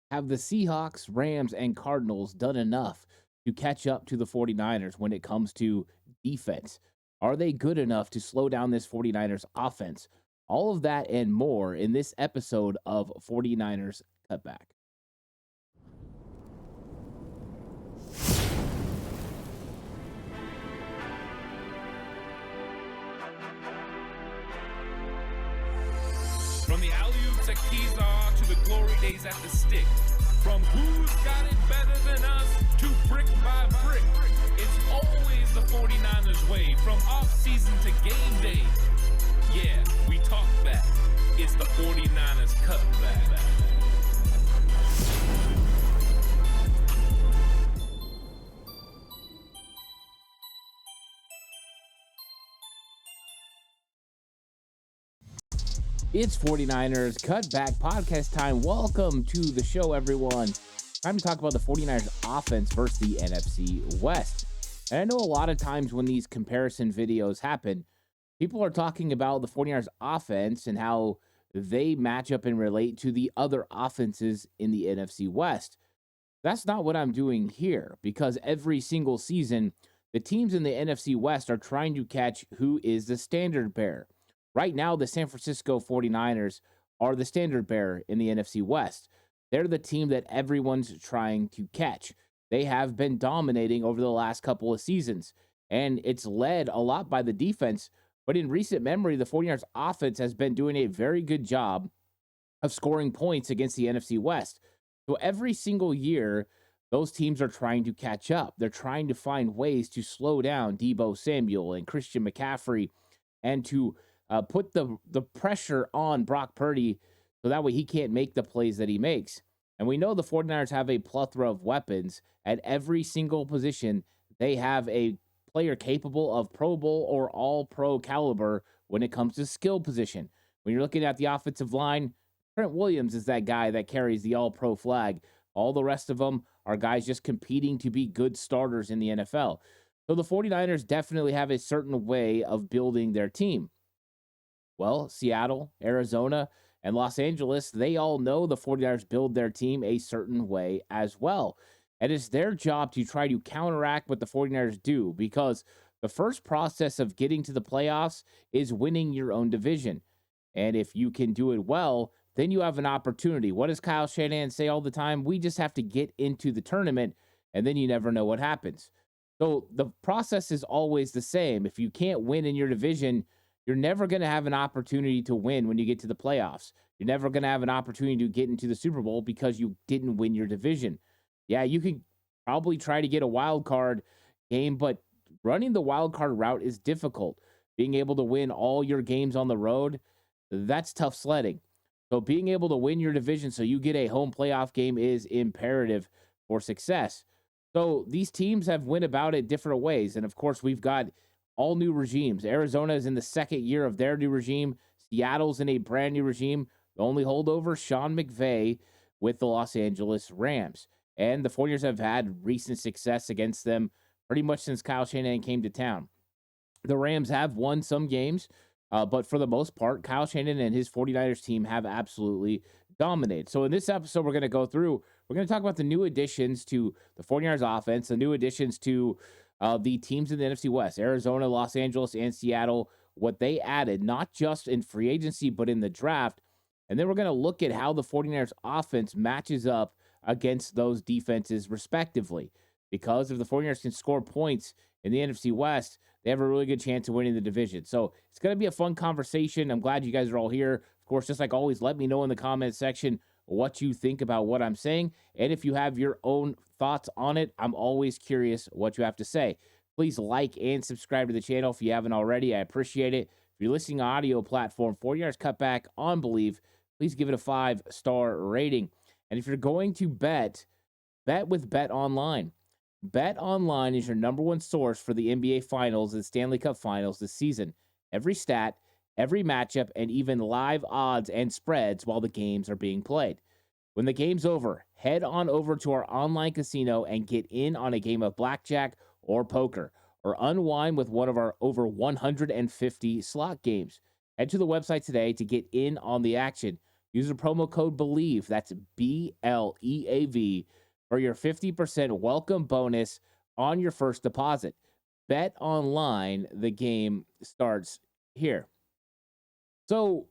Have the Seahawks, Rams, and Cardinals done enough to catch up to the 49ers when it comes to defense? Are they good enough to slow down this 49ers offense? All of that and more in this episode of 49ers Cutback. From the alley-oops at Keysar to the glory days at the stick. From who's got it better than us to brick by brick. It's always the 49ers way from off-season to game day. Yeah, we talk back. It's the 49ers Cutback. It's 49ers Cutback podcast time. Welcome to the show, everyone. Time to talk about the 49ers offense versus the NFC West. And I know a lot of times when these comparison videos happen, people are talking about the 49ers offense and how they match up and relate to the other offenses in the NFC West. That's not what I'm doing here because every single season, the teams in the NFC West are trying to catch who is the standard bearer. Right now, the San Francisco 49ers are the standard bearer in the NFC West. They're the team that everyone's trying to catch. They have been dominating over the last couple of seasons, and it's led a lot by the defense. But in recent memory, the 49ers offense has been doing a very good job of scoring points against the NFC West. So every single year, those teams are trying to catch up. They're trying to find ways to slow down Deebo Samuel and Christian McCaffrey and to put the pressure on Brock Purdy so that way he can't make the plays that he makes. And we know the 49ers have a plethora of weapons at every single position. They have a player capable of Pro Bowl or all pro caliber when it comes to skill position. When you're looking at the offensive line, Trent Williams is that guy that carries the all pro flag. All the rest of them are guys just competing to be good starters in the NFL. So the 49ers definitely have a certain way of building their team. Well, Seattle, Arizona, and Los Angeles, they all know the 49ers build their team a certain way as well. And it's their job to try to counteract what the 49ers do because the first process of getting to the playoffs is winning your own division. And if you can do it well, then you have an opportunity. What does Kyle Shanahan say all the time? We just have to get into the tournament, and then you never know what happens. So the process is always the same. If you can't win in your division, you're never going to have an opportunity to win when you get to the playoffs. You're never going to have an opportunity to get into the Super Bowl because you didn't win your division. Yeah, you can probably try to get a wild card game, but running the wild card route is difficult. Being able to win all your games on the road, that's tough sledding. So being able to win your division so you get a home playoff game is imperative for success. So these teams have went about it different ways. And of course, we've got all new regimes. Arizona is in the second year of their new regime. Seattle's in a brand new regime. The only holdover, Sean McVay with the Los Angeles Rams. And the 49ers have had recent success against them pretty much since Kyle Shanahan came to town. The Rams have won some games, but for the most part, Kyle Shanahan and his 49ers team have absolutely dominated. So in this episode, we're going to go through, we're going to talk about the new additions to the 49ers offense, the new additions to the teams in the NFC West, Arizona, Los Angeles, and Seattle, what they added, not just in free agency, but in the draft. And then we're going to look at how the 49ers offense matches up against those defenses respectively. Because if the 49ers can score points in the NFC West, they have a really good chance of winning the division. So it's going to be a fun conversation. I'm glad you guys are all here. Of course, just like always, let me know in the comments section what you think about what I'm saying. And if you have your own thoughts on it, I'm always curious what you have to say. Please like and subscribe to the channel if you haven't already. I appreciate it. If you're listening on audio platform, 49ers Cutback on Believe, please give it a 5-star rating. And if you're going to bet with Bet Online. Bet Online is your number one source for the NBA Finals and Stanley Cup Finals this season. Every stat, every matchup, and even live odds and spreads while the games are being played. When the game's over, head on over to our online casino and get in on a game of blackjack or poker, or unwind with one of our over 150 slot games. Head to the website today to get in on the action. Use the promo code BELIEVE. That's BLEAV for your 50% welcome bonus on your first deposit. Bet online, the game starts here. So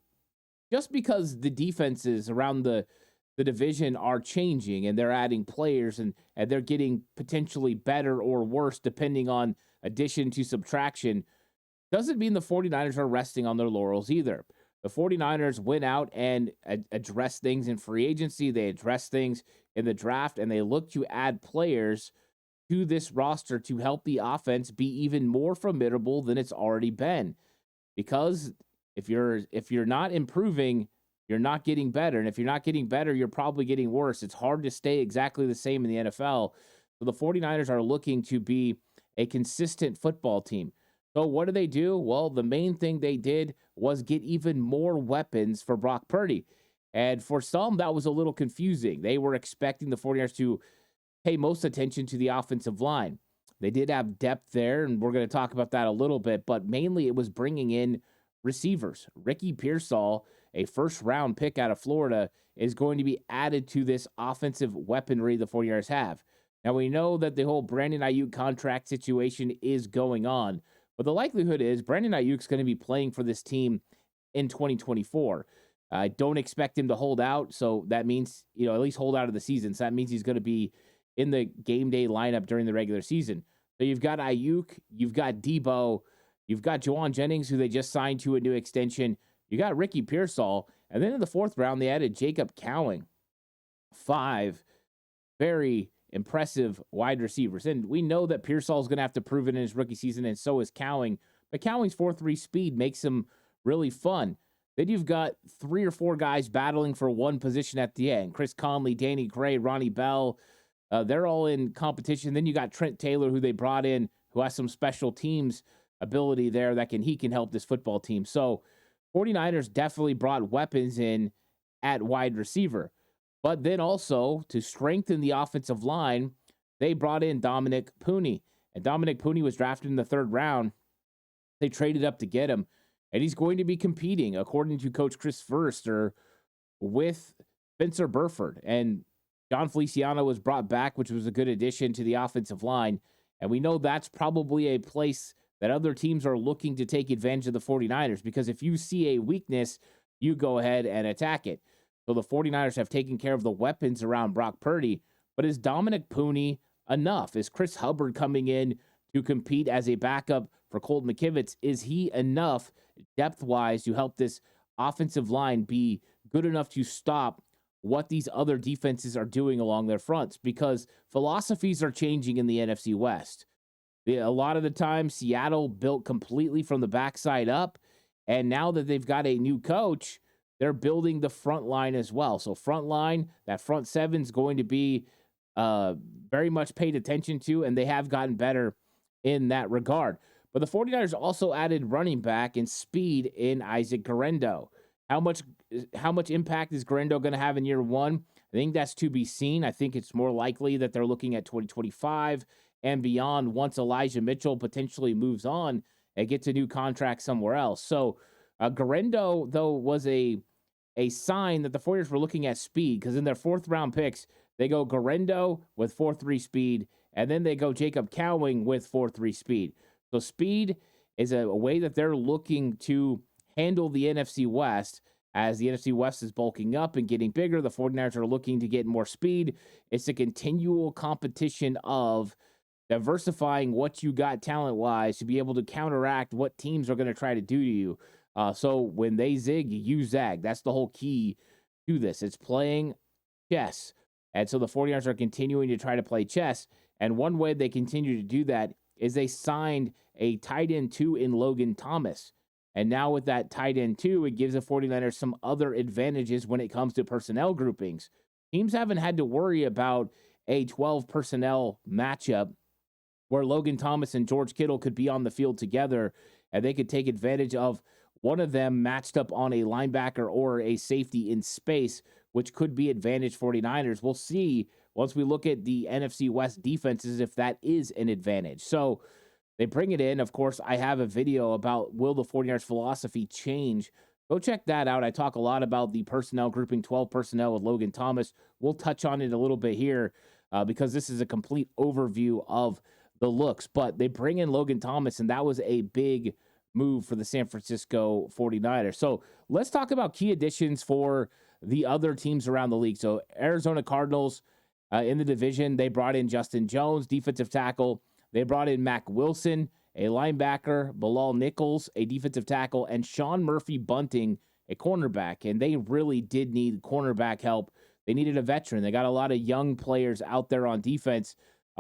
just because the defenses around the division are changing and they're adding players and they're getting potentially better or worse depending on addition to subtraction, doesn't mean the 49ers are resting on their laurels either. The 49ers went out and addressed things in free agency. They addressed things in the draft, and they look to add players to this roster to help the offense be even more formidable than it's already been. Because if you're not improving, you're not getting better. And if you're not getting better, you're probably getting worse. It's hard to stay exactly the same in the NFL. So the 49ers are looking to be a consistent football team. So what do? Well, the main thing they did was get even more weapons for Brock Purdy. And for some, that was a little confusing. They were expecting the 49ers to pay most attention to the offensive line. They did have depth there, and we're going to talk about that a little bit, but mainly it was bringing in receivers. Ricky Pearsall, a first-round pick out of Florida, is going to be added to this offensive weaponry the 49ers have. Now, we know that the whole Brandon Ayuk contract situation is going on, but the likelihood is Brandon Ayuk's going to be playing for this team in 2024. I don't expect him to hold out, so that means, at least hold out of the season. So that means he's going to be in the game day lineup during the regular season. So you've got Ayuk, you've got Debo, you've got Juwan Jennings, who they just signed to a new extension. You got Ricky Pearsall, and then in the fourth round, they added Jacob Cowing. 5 very impressive wide receivers. And we know that Pearsall is going to have to prove it in his rookie season, and so is Cowing. But Cowing's 4.3 speed makes him really fun. Then you've got 3 or 4 guys battling for one position at the end. Chris Conley, Danny Gray, Ronnie Bell. They're all in competition. Then you got Trent Taylor, who they brought in, who has some special teams ability there that he can help this football team. So 49ers definitely brought weapons in at wide receiver. But then also, to strengthen the offensive line, they brought in Dominic Pooney. And Dominic Pooney was drafted in the 3rd round. They traded up to get him. And he's going to be competing, according to Coach Chris Forrester, with Spencer Burford. And John Feliciano was brought back, which was a good addition to the offensive line. And we know that's probably a place that other teams are looking to take advantage of the 49ers, because if you see a weakness, you go ahead and attack it. So the 49ers have taken care of the weapons around Brock Purdy, but is Dominic Pooney enough? Is Chris Hubbard coming in to compete as a backup for Colt McKivitz? Is he enough depth-wise to help this offensive line be good enough to stop what these other defenses are doing along their fronts? Because philosophies are changing in the NFC West. A lot of the time, Seattle built completely from the backside up, and now that they've got a new coach, they're building the front line as well. So front line, that front seven is going to be very much paid attention to, and they have gotten better in that regard. But the 49ers also added running back and speed in Isaac Guerendo. How much impact is Guerendo going to have in year one? I think that's to be seen. I think it's more likely that they're looking at 2025 and beyond once Elijah Mitchell potentially moves on and gets a new contract somewhere else. So Guerendo, though, was a sign that the 49ers were looking at speed, because in their 4th round picks, they go Guerendo with 4.3 speed, and then they go Jacob Cowing with 4.3 speed. So speed is a way that they're looking to handle the NFC West. As the NFC West is bulking up and getting bigger, the 49ers are looking to get more speed. It's a continual competition of diversifying what you got talent-wise to be able to counteract what teams are going to try to do to you. So when they zig, you zag. That's the whole key to this. It's playing chess. And so the 49ers are continuing to try to play chess. And one way they continue to do that is they signed a tight end 2 in Logan Thomas. And now with that tight end 2, it gives the 49ers some other advantages when it comes to personnel groupings. Teams haven't had to worry about a 12 personnel matchup where Logan Thomas and George Kittle could be on the field together, and they could take advantage of one of them matched up on a linebacker or a safety in space, which could be advantage 49ers. We'll see once we look at the NFC West defenses if that is an advantage. So they bring it in. Of course, I have a video about will the 49ers philosophy change Go check that out. I talk a lot about the personnel grouping, 12 personnel with Logan Thomas. We'll touch on it a little bit here because this is a complete overview of the looks. But they bring in Logan Thomas, and that was a big move for the San Francisco 49ers. So let's talk about key additions for the other teams around the league. So Arizona Cardinals in the division, they brought in Justin Jones, defensive tackle. They brought in Mac Wilson, a linebacker, Bilal Nichols, a defensive tackle, and Sean Murphy Bunting, a cornerback. And they really did need cornerback help. They needed a veteran. They got a lot of young players out there on defense.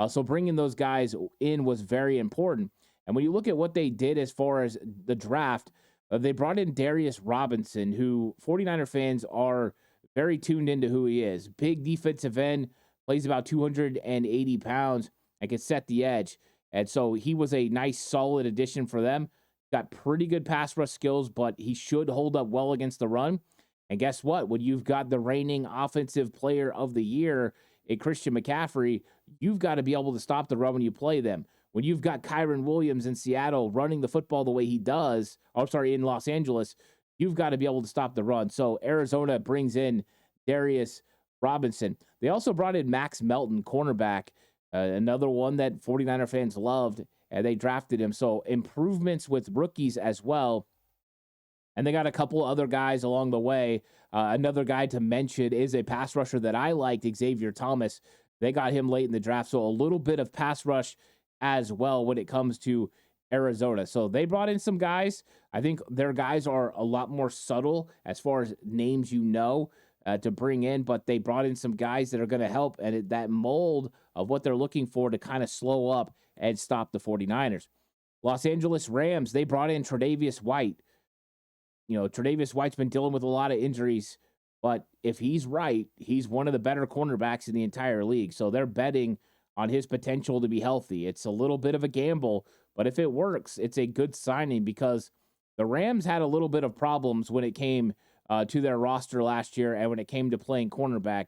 So bringing those guys in was very important. And when you look at what they did as far as the draft, they brought in Darius Robinson, who 49er fans are very tuned into who he is. Big defensive end, plays about 280 pounds, and can set the edge. And so he was a nice, solid addition for them. Got pretty good pass rush skills, but he should hold up well against the run. And guess what? When you've got the reigning offensive player of the year in Christian McCaffrey, you've got to be able to stop the run when you play them. When you've got Kyron Williams in Seattle running the football the way he does, in Los Angeles, you've got to be able to stop the run. So Arizona brings in Darius Robinson. They also brought in Max Melton, cornerback, another one that 49er fans loved, and they drafted him. So improvements with rookies as well. And they got a couple other guys along the way. Another guy to mention is a pass rusher that I liked, Xavier Thomas. They got him late in the draft. So a little bit of pass rush as well when it comes to Arizona. So they brought in some guys. I think their guys are a lot more subtle as far as names to bring in, but they brought in some guys that are going to help and that mold of what they're looking for to kind of slow up and stop the 49ers. Los Angeles Rams, they brought in Tre'Davious White. Tre'Davious White's been dealing with a lot of injuries, but if he's right, he's one of the better cornerbacks in the entire league. So they're betting on his potential to be healthy. It's a little bit of a gamble, but if it works, it's a good signing because the Rams had a little bit of problems when it came to their roster last year, and when it came to playing cornerback,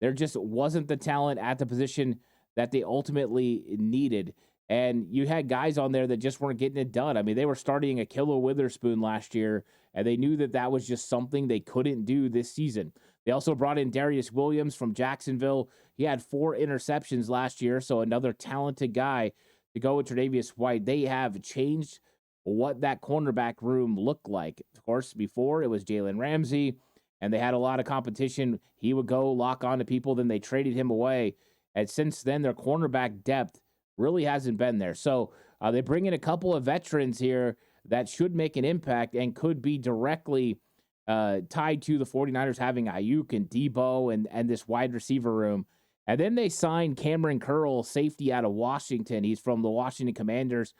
there just wasn't the talent at the position that they ultimately needed. And you had guys on there that just weren't getting it done. I mean, they were starting Ahkello Witherspoon last year, and they knew that was just something they couldn't do this season. They also brought in Darius Williams from Jacksonville. He had 4 interceptions last year, so another talented guy to go with Tre'Davious White. They have changed what that cornerback room looked like. Of course, before it was Jalen Ramsey, and they had a lot of competition. He would go lock on to people, then they traded him away. And since then, their cornerback depth really hasn't been there. So they bring in a couple of veterans here that should make an impact and could be directly tied to the 49ers having Ayuk and Debo and this wide receiver room. And then they signed Cameron Curl, safety out of Washington. He's from the Washington Commanders.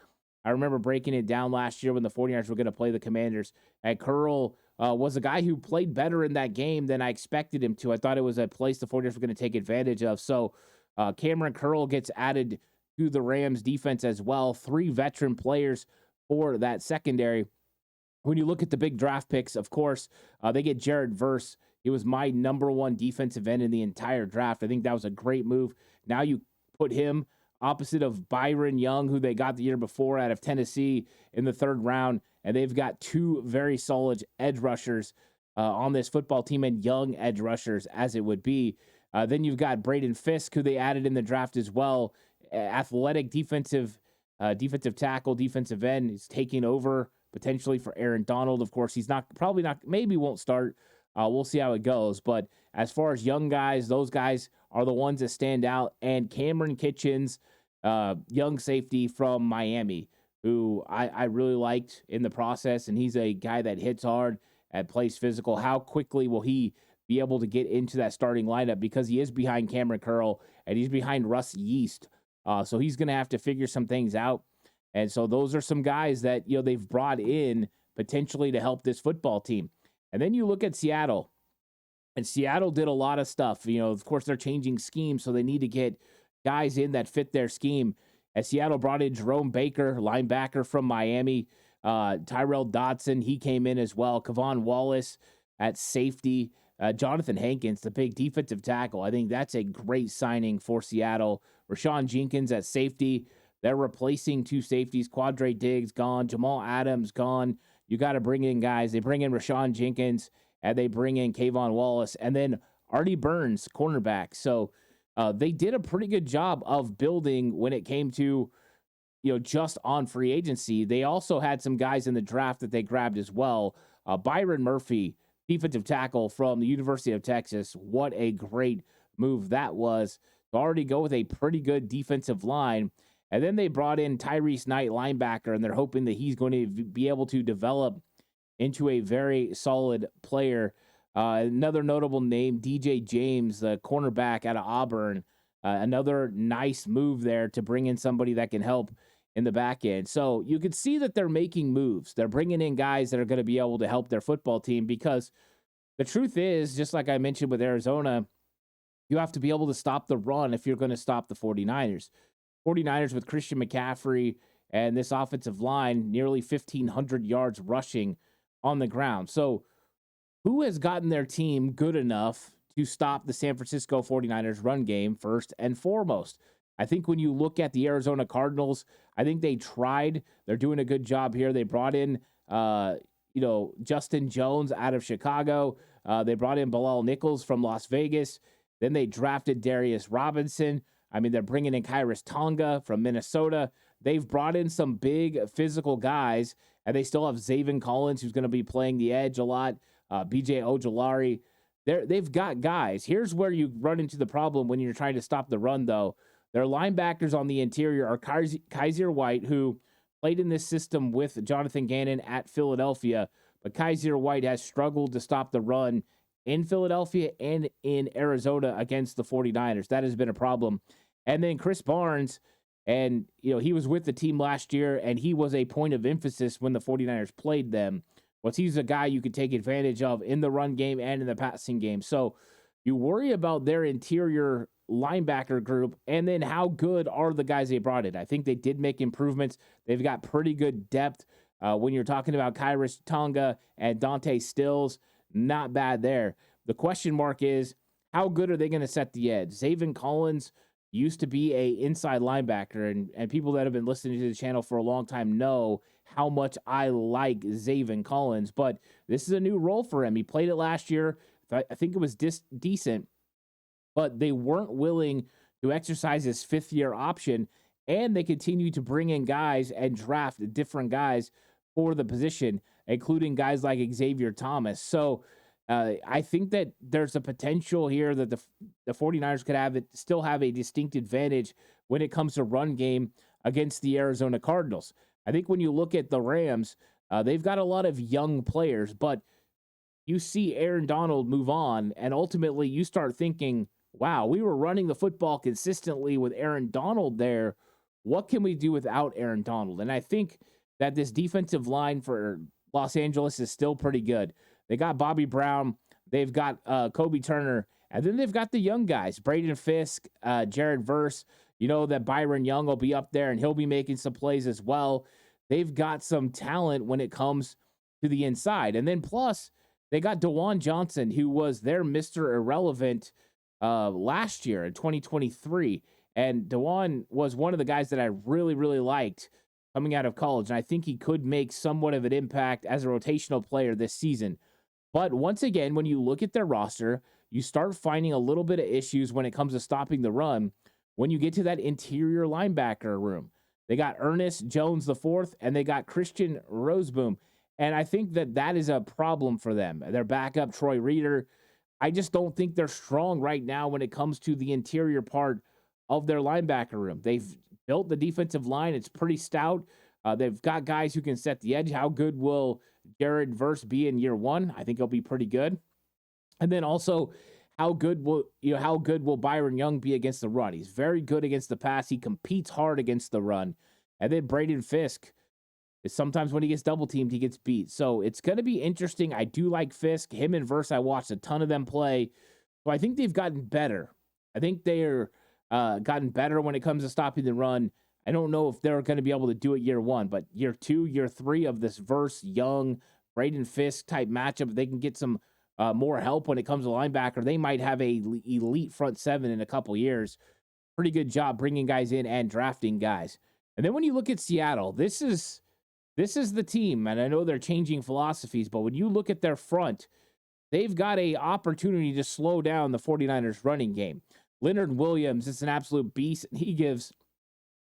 I remember breaking it down last year when the 49ers were going to play the Commanders. And Curl was a guy who played better in that game than I expected him to. I thought it was a place the 49ers were going to take advantage of. So Cameron Curl gets added to the Rams defense as well. 3 veteran players for that secondary. When you look at the big draft picks, of course, they get Jared Verse. He was my number 1 defensive end in the entire draft. I think that was a great move. Now you put him opposite of Byron Young, who they got the year before out of Tennessee in the 3rd round. And they've got 2 very solid edge rushers on this football team, and young edge rushers as it would be. Then you've got Braden Fisk, who they added in the draft as well. Athletic defensive tackle, defensive end. He's taking over potentially for Aaron Donald. Of course, he's probably not, maybe won't start. We'll see how it goes. But as far as young guys, those guys are the ones that stand out. And Cameron Kitchens, young safety from Miami, who I really liked in the process. And he's a guy that hits hard and plays physical. How quickly will he be able to get into that starting lineup? Because he is behind Cameron Curl and he's behind Russ Yeast. So he's going to have to figure some things out. And so those are some guys that, they've brought in potentially to help this football team. And then you look at Seattle, and Seattle did a lot of stuff. Of course, they're changing schemes, so they need to get guys in that fit their scheme. As Seattle brought in Jerome Baker, linebacker from Miami, Tyrell Dodson, he came in as well. Kevon Wallace at safety, Jonathan Hankins, the big defensive tackle. I think that's a great signing for Seattle. Rashawn Jenkins at safety. They're replacing 2 safeties. Quadre Diggs gone. Jamal Adams gone. you got to bring in guys. They bring in Rashawn Jenkins and they bring in Kayvon Wallace and then Artie Burns, cornerback. So they did a pretty good job of building when it came to, just on free agency. They also had some guys in the draft that they grabbed as well. Byron Murphy, defensive tackle from the University of Texas. What a great move that was to already go with a pretty good defensive line. And then they brought in Tyrese Knight, linebacker, and they're hoping that he's going to be able to develop into a very solid player. Another notable name, DJ James, the cornerback out of Auburn. Another nice move there to bring in somebody that can help in the back end. So you can see that they're making moves. They're bringing in guys that are going to be able to help their football team, because the truth is, just like I mentioned with Arizona, you have to be able to stop the run if you're going to stop the 49ers. 49ers with Christian McCaffrey and this offensive line, nearly 1,500 yards rushing on the ground. So who has gotten their team good enough to stop the San Francisco 49ers run game first and foremost? I think when you look at the Arizona Cardinals, I think they tried. They're doing a good job here. They brought in, Justin Jones out of Chicago. They brought in Bilal Nichols from Las Vegas. Then they drafted Darius Robinson. I mean, they're bringing in Kairos Tonga from Minnesota. They've brought in some big physical guys, and they still have Zaven Collins, who's going to be playing the edge a lot. BJ Ojolari. They've got guys. Here's where you run into the problem when you're trying to stop the run, though. Their linebackers on the interior are Kaiser White, who played in this system with Jonathan Gannon at Philadelphia, but Kaiser White has struggled to stop the run in Philadelphia and in Arizona against the 49ers. That has been a problem. And then Chris Barnes, and he was with the team last year, and he was a point of emphasis when the 49ers played them. But he's a guy you could take advantage of in the run game and in the passing game. So you worry about their interior linebacker group, and then how good are the guys they brought in. I think they did make improvements. They've got pretty good depth. When you're talking about Kairos Tonga and Dante Stills, not bad there. The question mark is, how good are they going to set the edge? Zaven Collins used to be a inside linebacker, and people that have been listening to the channel for a long time know how much I like Zaven Collins, but this is a new role for him. He played it last year. I think it was decent, but they weren't willing to exercise his fifth-year option, and they continue to bring in guys and draft different guys for the position, including guys like Xavier Thomas. So I think that there's a potential here that the 49ers could still have a distinct advantage when it comes to run game against the Arizona Cardinals. I think when you look at the Rams, they've got a lot of young players, but you see Aaron Donald move on, and ultimately you start thinking, wow, we were running the football consistently with Aaron Donald there. What can we do without Aaron Donald? And I think that this defensive line for Los Angeles is still pretty good. They got Bobby Brown. They've got Kobe Turner. And then they've got the young guys, Braden Fisk, Jared Verse. You know that Byron Young will be up there, and he'll be making some plays as well. They've got some talent when it comes to the inside. And then plus, they got DeJuan Johnson, who was their Mr. Irrelevant last year in 2023. And DeJuan was one of the guys that I really, really liked coming out of college. And I think he could make somewhat of an impact as a rotational player this season. But once again, when you look at their roster, you start finding a little bit of issues when it comes to stopping the run when you get to that interior linebacker room. They got Ernest Jones IV, and they got Christian Roseboom. And I think that is a problem for them. Their backup, Troy Reader, I just don't think they're strong right now when it comes to the interior part of their linebacker room. They've built the defensive line. It's pretty stout. They've got guys who can set the edge. How good will Jared Verse be in year one? I think he'll be pretty good. And then also, how good will Byron Young be against the run? He's very good against the pass. He competes hard against the run. And then Braden Fisk, sometimes when he gets double teamed, he gets beat. So it's going to be interesting. I do like Fisk. Him and Verse, I watched a ton of them play. So I think they've gotten better. I think they're gotten better when it comes to stopping the run. I don't know if they're going to be able to do it year one, but year two, year three of this Verse, Young, Braden Fisk type matchup, if they can get some more help when it comes to linebacker, they might have a elite front seven in a couple years. Pretty good job bringing guys in and drafting guys. And then when you look at Seattle, this is This is the team, and I know they're changing philosophies, but when you look at their front, they've got a opportunity to slow down the 49ers running game. Leonard Williams is an absolute beast, and he gives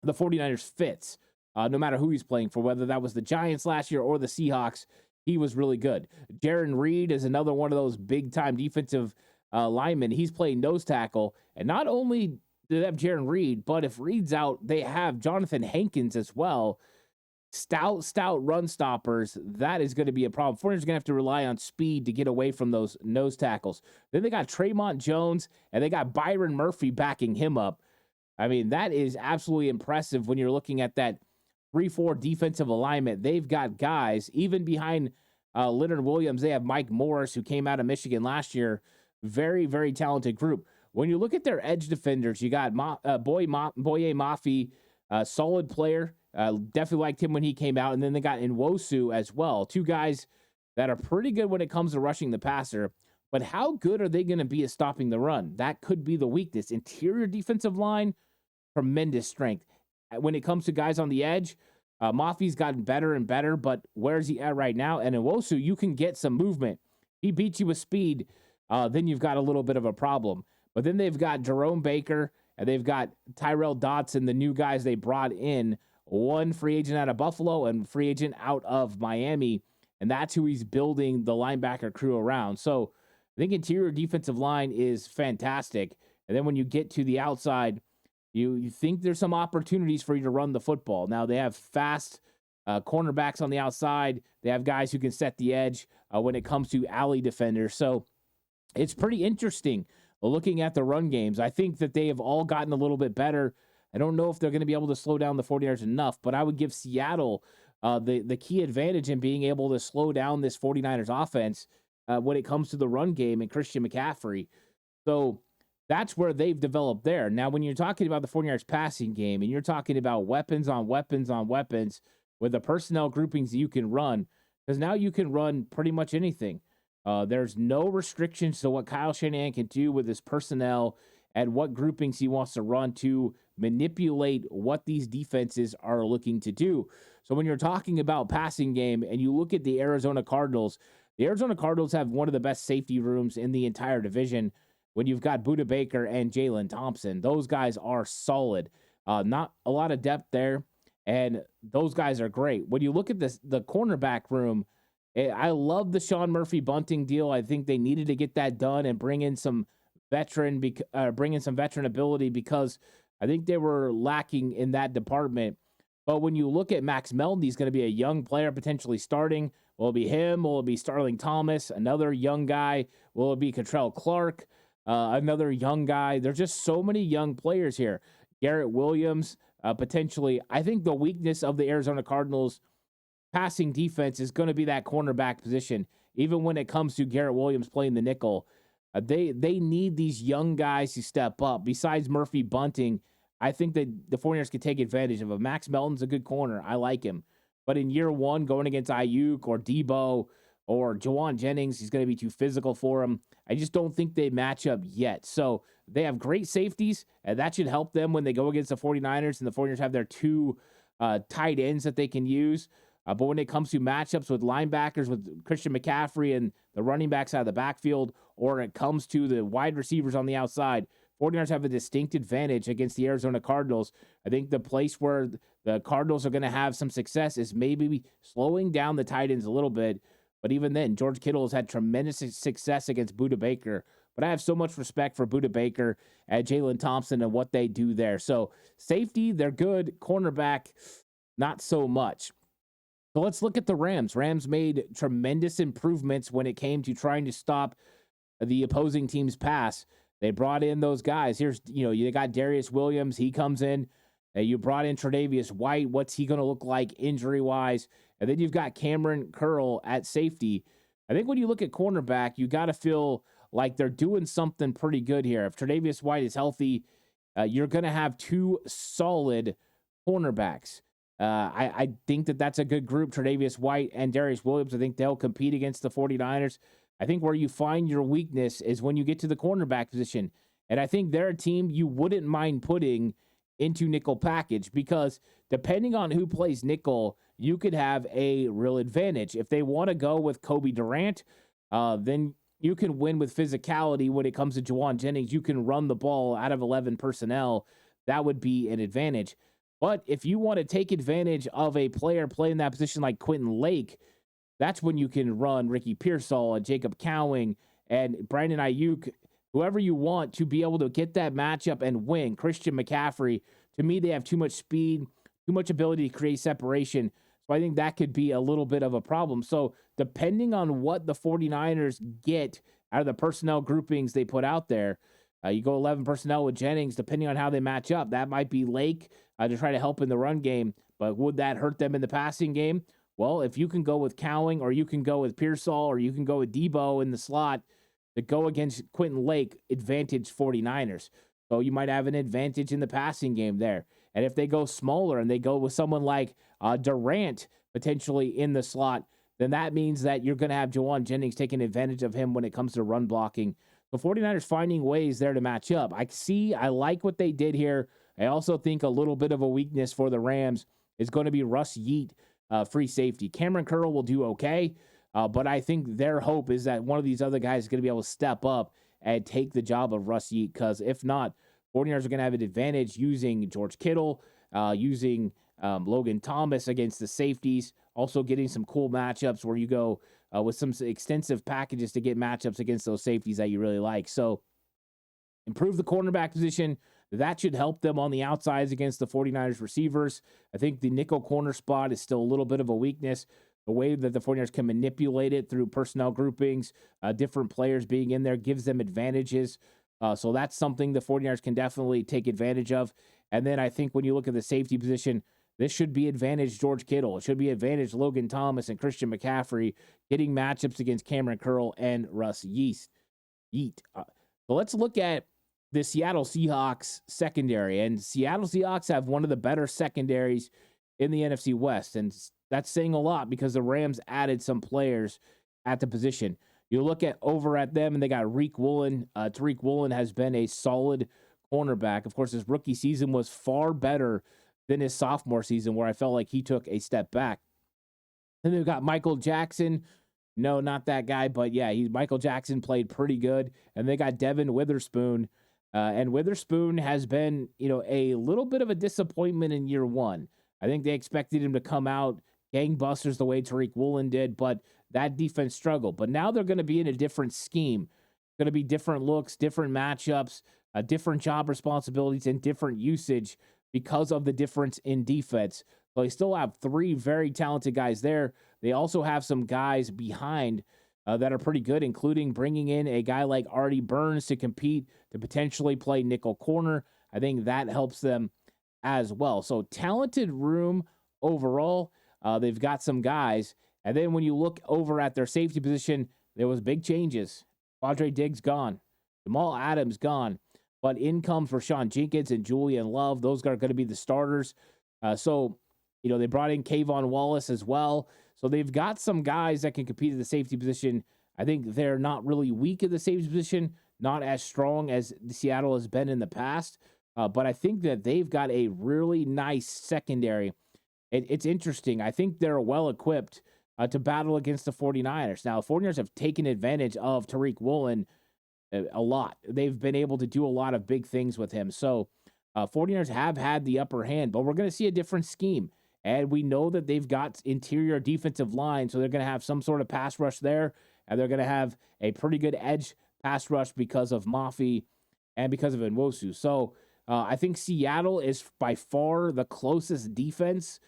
the 49ers fits, no matter who he's playing for, whether that was the Giants last year or the Seahawks. He was really good. Jaron Reed is another one of those big-time defensive linemen. He's playing nose tackle, and not only do they have Jaron Reed, but if Reed's out, they have Jonathan Hankins as well. Stout run stoppers. That is going to be a problem. 49ers are going to have to rely on speed to get away from those nose tackles. Then they got Tremont Jones, and they got Byron Murphy backing him up. I mean, that is absolutely impressive when you're looking at that 3-4 defensive alignment. They've got guys, even behind Leonard Williams, they have Mike Morris, who came out of Michigan last year. Very, very talented group. When you look at their edge defenders, you got Boye Mafe, solid player. Definitely liked him when he came out. And then they got Nwosu as well. Two guys that are pretty good when it comes to rushing the passer. But how good are they going to be at stopping the run? That could be the weakness. Interior defensive line, tremendous strength. When it comes to guys on the edge, Mafe's gotten better and better, but where's he at right now? And Nwosu, you can get some movement. He beats you with speed, then you've got a little bit of a problem. But then they've got Jerome Baker, and they've got Tyrell Dodson, the new guys they brought in. One free agent out of Buffalo and free agent out of Miami, and that's who he's building the linebacker crew around. So I think interior defensive line is fantastic. And then when you get to the outside, you think there's some opportunities for you to run the football. Now, they have fast cornerbacks on the outside. They have guys who can set the edge when it comes to alley defenders. So it's pretty interesting looking at the run games. I think that they have all gotten a little bit better. I don't know if they're going to be able to slow down the 49ers enough, but I would give Seattle the key advantage in being able to slow down this 49ers offense when it comes to the run game and Christian McCaffrey. So that's where they've developed there. Now, when you're talking about the 49ers passing game and you're talking about weapons on weapons on weapons with the personnel groupings you can run, because now you can run pretty much anything. There's no restrictions to what Kyle Shanahan can do with his personnel and what groupings he wants to run to manipulate what these defenses are looking to do. So when you're talking about passing game and you look at the Arizona Cardinals have one of the best safety rooms in the entire division when you've got Budda Baker and Jalen Thompson. Those guys are solid. Not a lot of depth there, and those guys are great. When you look at the cornerback room, I love the Sean Murphy Bunting deal. I think they needed to get that done and bring in some veteran ability because I think they were lacking in that department. But when you look at Max Melton, he's going to be a young player potentially starting. Will it be him? Will it be Starling Thomas, another young guy? Will it be Cottrell Clark, another young guy? There's just so many young players here. Garrett Williams, potentially. I think the weakness of the Arizona Cardinals passing defense is going to be that cornerback position. Even when it comes to Garrett Williams playing the nickel, they need these young guys to step up. Besides Murphy Bunting, I think that the 49ers could take advantage of him. Max Melton's a good corner. I like him. But in year one, going against Ayuk or Debo or Jawan Jennings, he's going to be too physical for him. I just don't think they match up yet. So they have great safeties, and that should help them when they go against the 49ers, and the 49ers have their two tight ends that they can use. But when it comes to matchups with linebackers, with Christian McCaffrey and the running backs out of the backfield, or it comes to the wide receivers on the outside, 49ers have a distinct advantage against the Arizona Cardinals. I think the place where the Cardinals are going to have some success is maybe slowing down the tight ends a little bit. But even then, George Kittle has had tremendous success against Budda Baker. But I have so much respect for Budda Baker and Jalen Thompson and what they do there. So safety, they're good. Cornerback, not so much. So let's look at the Rams. Rams made tremendous improvements when it came to trying to stop the opposing team's pass. They brought in those guys. You got Darius Williams. He comes in. You brought in Tre'Davious White. What's he going to look like injury-wise? And then you've got Cameron Curl at safety. I think when you look at cornerback, you got to feel like they're doing something pretty good here. If Tre'Davious White is healthy, you're going to have two solid cornerbacks. I think that's a good group, Tre'Davious White and Darius Williams. I think they'll compete against the 49ers. I think where you find your weakness is when you get to the cornerback position. And I think they're a team you wouldn't mind putting into nickel package, because depending on who plays nickel, you could have a real advantage. If they want to go with Kobe Durant, then you can win with physicality when it comes to Juwan Jennings. You can run the ball out of 11 personnel. That would be an advantage. But if you want to take advantage of a player playing that position like Quentin Lake, that's when you can run Ricky Pearsall and Jacob Cowing and Brandon Ayuk, whoever you want, to be able to get that matchup and win. Christian McCaffrey, to me, they have too much speed, too much ability to create separation. So I think that could be a little bit of a problem. So depending on what the 49ers get out of the personnel groupings they put out there, you go 11 personnel with Jennings, depending on how they match up. That might be Lake to try to help in the run game, but would that hurt them in the passing game? Well, if you can go with Cowing, or you can go with Pearsall, or you can go with Debo in the slot to go against Quentin Lake, advantage 49ers. So you might have an advantage in the passing game there. And if they go smaller and they go with someone like Durant potentially in the slot, then that means that you're going to have Juwan Jennings taking advantage of him when it comes to run blocking. The 49ers finding ways there to match up. I like what they did here. I also think a little bit of a weakness for the Rams is going to be Russ Yeat, free safety. Cameron Curl will do okay, but I think their hope is that one of these other guys is going to be able to step up and take the job of Russ Yeat, because if not, 49ers are going to have an advantage using George Kittle, using Logan Thomas against the safeties, also getting some cool matchups where you go with some extensive packages to get matchups against those safeties that you really like. So improve the cornerback position. That should help them on the outsides against the 49ers receivers. I think the nickel corner spot is still a little bit of a weakness. The way that the 49ers can manipulate it through personnel groupings, different players being in there gives them advantages. So that's something the 49ers can definitely take advantage of. And then I think when you look at the safety position, this should be advantage George Kittle. It should be advantage Logan Thomas and Christian McCaffrey getting matchups against Cameron Curl and Russ Yeat. So let's look at the Seattle Seahawks secondary. And Seattle Seahawks have one of the better secondaries in the NFC West. And that's saying a lot because the Rams added some players at the position. You look at over at them, and they got Tariq Woolen. Tariq Woolen has been a solid cornerback. Of course, his rookie season was far better than his sophomore season, where I felt like he took a step back. Then they've got Michael Jackson. No, not that guy, but yeah, Michael Jackson played pretty good. And they got Devin Witherspoon. And Witherspoon has been, a little bit of a disappointment in year one. I think they expected him to come out gangbusters the way Tariq Woolen did, but that defense struggled. But now they're going to be in a different scheme. Going to be different looks, different matchups, different job responsibilities, and different usage because of the difference in defense. So they still have three very talented guys there. They also have some guys behind that are pretty good, including bringing in a guy like Artie Burns to compete to potentially play nickel corner. I think that helps them as well. So talented room overall. They've got some guys. And then when you look over at their safety position, there was big changes. Quadre Diggs gone. Jamal Adams gone. But in comes Rashawn Jenkins and Julian Love. Those are going to be the starters. So they brought in Kayvon Wallace as well. So they've got some guys that can compete at the safety position. I think they're not really weak at the safety position, not as strong as Seattle has been in the past. But I think that they've got a really nice secondary. It's interesting. I think they're well equipped to battle against the 49ers. Now, the 49ers have taken advantage of Tariq Woolen a lot. They've been able to do a lot of big things with him. So 49ers have had the upper hand, but we're going to see a different scheme. And we know that they've got interior defensive line, so they're going to have some sort of pass rush there, and they're going to have a pretty good edge pass rush because of Mafi and because of Nwosu. So I think Seattle is by far the closest defense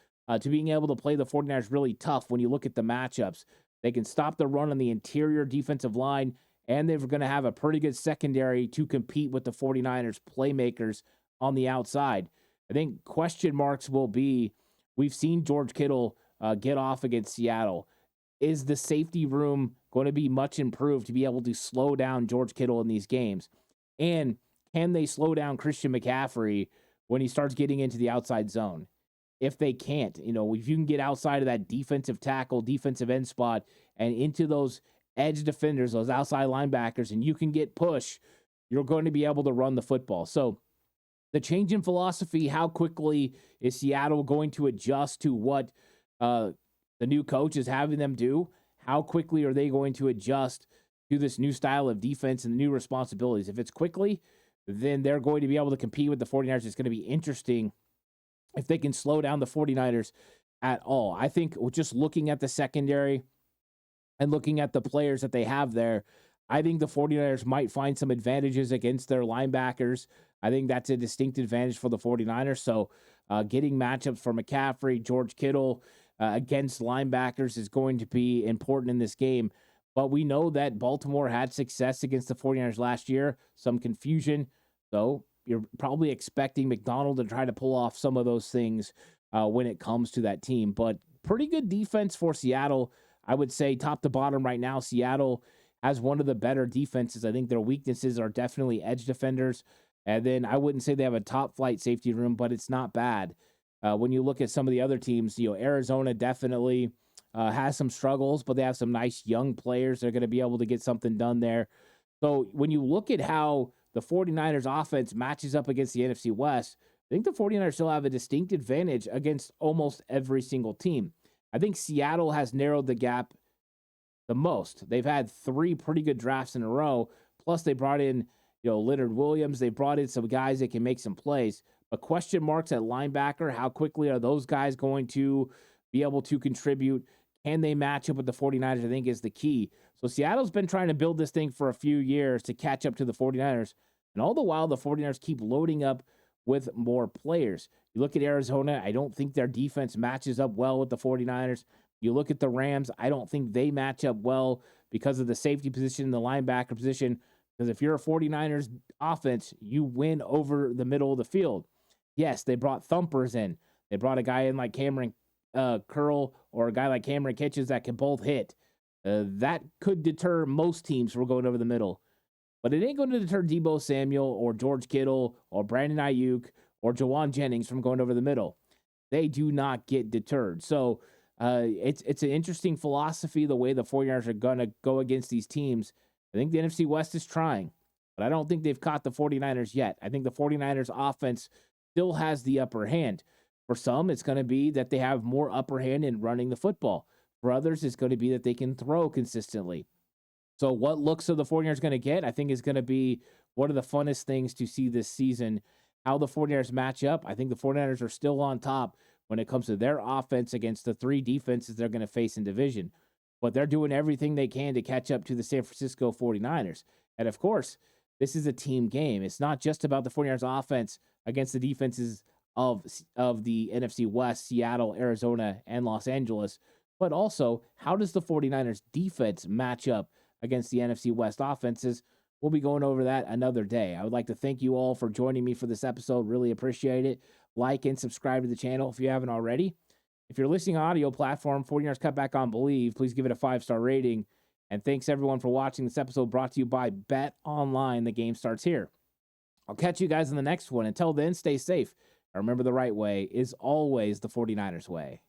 to being able to play the 49ers really tough when you look at the matchups. They can stop the run on the interior defensive line, and they're going to have a pretty good secondary to compete with the 49ers playmakers on the outside. I think question marks will be, we've seen George Kittle get off against Seattle. Is the safety room going to be much improved to be able to slow down George Kittle in these games? And can they slow down Christian McCaffrey when he starts getting into the outside zone? If they can't, if you can get outside of that defensive tackle, defensive end spot, and into those edge defenders, those outside linebackers, and you can get push, you're going to be able to run the football. So the change in philosophy, how quickly is Seattle going to adjust to what the new coach is having them do? How quickly are they going to adjust to this new style of defense and the new responsibilities? If it's quickly, then they're going to be able to compete with the 49ers. It's going to be interesting if they can slow down the 49ers at all. I think just looking at the secondary and looking at the players that they have there, I think the 49ers might find some advantages against their linebackers. I think that's a distinct advantage for the 49ers. So getting matchups for McCaffrey, George Kittle against linebackers is going to be important in this game. But we know that Baltimore had success against the 49ers last year, some confusion. So you're probably expecting McDonald to try to pull off some of those things when it comes to that team. But pretty good defense for Seattle. I would say top to bottom right now, Seattle has one of the better defenses. I think their weaknesses are definitely edge defenders. And then I wouldn't say they have a top flight safety room, but it's not bad. When you look at some of the other teams, Arizona definitely has some struggles, but they have some nice young players. They're going to be able to get something done there. So when you look at how the 49ers offense matches up against the NFC West, I think the 49ers still have a distinct advantage against almost every single team. I think Seattle has narrowed the gap the most. They've had 3 pretty good drafts in a row. Plus, they brought in, Leonard Williams. They brought in some guys that can make some plays. But question marks at linebacker, how quickly are those guys going to be able to contribute? Can they match up with the 49ers, I think, is the key. So Seattle's been trying to build this thing for a few years to catch up to the 49ers. And all the while, the 49ers keep loading up with more players. You look at Arizona, I don't think their defense matches up well with the 49ers. You look at the Rams, I don't think they match up well because of the safety position and the linebacker position. Because if you're a 49ers offense, you win over the middle of the field. Yes, they brought thumpers in. They brought a guy in like Cameron Curl or a guy like Cameron Kitchens that can both hit. That could deter most teams from going over the middle. But it ain't going to deter Deebo Samuel or George Kittle or Brandon Ayuk or Jawan Jennings from going over the middle. They do not get deterred. So it's an interesting philosophy, the way the 49ers are going to go against these teams. I think the NFC West is trying, but I don't think they've caught the 49ers yet. I think the 49ers offense still has the upper hand. For some, it's going to be that they have more upper hand in running the football. For others, it's going to be that they can throw consistently. So what looks of the 49ers going to get, I think, is going to be one of the funnest things to see this season, how the 49ers match up. I think the 49ers are still on top when it comes to their offense against the 3 defenses they're going to face in division. But they're doing everything they can to catch up to the San Francisco 49ers. And, of course, this is a team game. It's not just about the 49ers offense against the defenses of the NFC West, Seattle, Arizona, and Los Angeles, but also how does the 49ers defense match up against the NFC West offenses? We'll be going over that another day. I would like to thank you all for joining me for this episode. Really appreciate it. Like and subscribe to the channel if you haven't already. If you're listening on audio platform, 49ers Cutback on Believe, please give it a 5-star rating. And thanks everyone for watching this episode, brought to you by Bet Online. The game starts here. I'll catch you guys in the next one. Until then, stay safe. Remember, the right way is always the 49ers way.